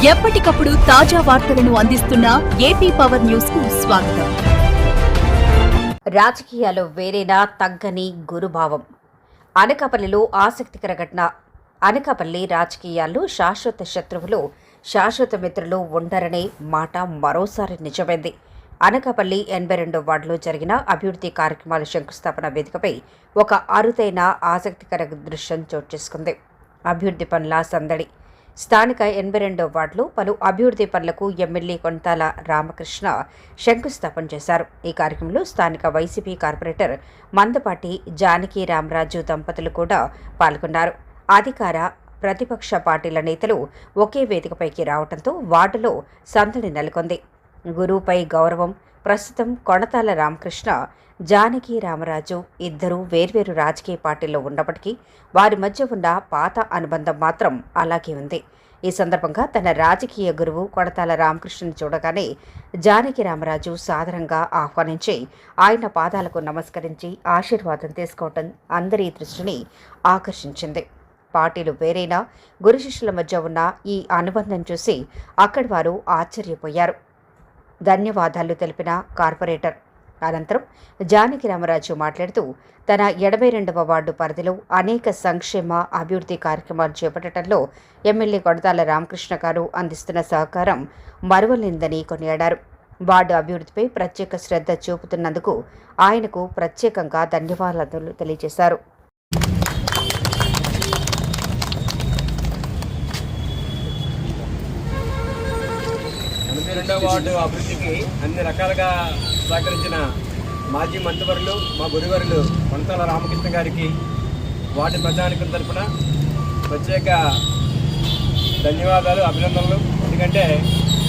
ఎప్పటికప్పుడు తాజా వార్తలను అందిస్తున్న ఏపీ పవర్ న్యూస్ కు స్వాగతం. రాజకీయాలు వేరేనా తగ్గని గురుభావం. అనకాపల్లిలో ఆసక్తికర ఘటన. అనకాపల్లి రాజకీయాల్లో శాశ్వత శత్రువులు శాశ్వత మిత్రులు ఉండరనే మాట మరోసారి నిజమైంది. అనకాపల్లి 82వ వార్డులో జరిగిన అభివృద్ధి కార్యక్రమాల శంకుస్థాపన వేదికపై ఒక అరుదైన ఆసక్తికర దృశ్యం చోటు చేసుకుంది. అభివృద్ధి పనుల సందడి. స్థానిక 82వ వార్డులో పలు అభివృద్ధి పనులకు ఎమ్మెల్యే కొంతాల రామకృష్ణ శంకుస్థాపన చేశారు. ఈ కార్యక్రమంలో స్థానిక వైసీపీ కార్పొరేటర్ మందపాటి జానకి రామరాజు దంపతులు కూడా పాల్గొన్నారు. అధికార ప్రతిపక్ష పార్టీల నేతలు ఒకే వేదికపైకి రావడంతో వార్డులో సందడి నెలకొంది. గురువుపై గౌరవం. ప్రస్తుతం కొణతాల రామకృష్ణ, జానకి రామరాజు ఇద్దరూ వేర్వేరు రాజకీయ పార్టీల్లో ఉన్నప్పటికీ వారి మధ్య ఉన్న పాత అనుబంధం మాత్రం అలాగే ఉంది. ఈ సందర్భంగా తన రాజకీయ గురువు కొణతాల రామకృష్ణను చూడగానే జానకి రామరాజు సాదరంగా ఆహ్వానించి ఆయన పాదాలకు నమస్కరించి ఆశీర్వాదం తీసుకోవటం అందరి దృష్టిని ఆకర్షించింది. పార్టీలు వేరైనా గురు శిష్యుల మధ్య ఉన్న ఈ అనుబంధం చూసి అక్కడి వారు ఆశ్చర్యపోయారు. ధన్యవాదాలు తెలిపిన కార్పొరేటర్ అనంతరం జానకి రామరాజు మాట్లాడుతూ తన 82వ వార్డు పరిధిలో అనేక సంక్షేమ అభివృద్ధి కార్యక్రమాలు చేపట్టడంలో ఎమ్మెల్యే కొణతాల రామకృష్ణ గారు అందిస్తున్న సహకారం మరువలేనిదని కొనియాడారు. వార్డు అభివృద్ధిపై ప్రత్యేక శ్రద్ధ చూపుతున్నందుకు ఆయనకు ప్రత్యేకంగా ధన్యవాదాలు తెలియజేశారు. వార్డు అభివృద్ధికి అన్ని రకాలుగా సహకరించిన మాజీ మంత్రివర్యులు, మా గురువర్యులు కొంతాల రామకృష్ణ గారికి వార్డు ప్రజానికుల తరఫున ప్రత్యేక ధన్యవాదాలు, అభినందనలు. ఎందుకంటే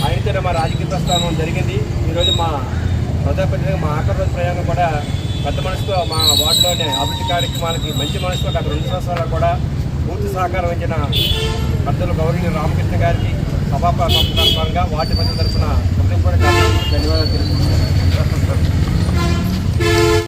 ఆయనతో మా రాజకీయ ప్రస్థానం జరిగింది. ఈరోజు మా ప్రజాప్రతినిధిగా మా ఆఖరి రోజు ప్రయాణం కూడా పెద్ద మనసుతో మా వార్డులోని అభివృద్ధి కార్యక్రమాలకి మంచి మనసుతో గత 2 సంవత్సరాలు కూడా పూర్తి సహకారం ఇచ్చిన పెద్దలు గౌరవనీయులు రామకృష్ణ గారికి సభాపరంగా వార్డు ప్రజల తరఫున ధన్యవాదాలు తెలుపుతున్నాను.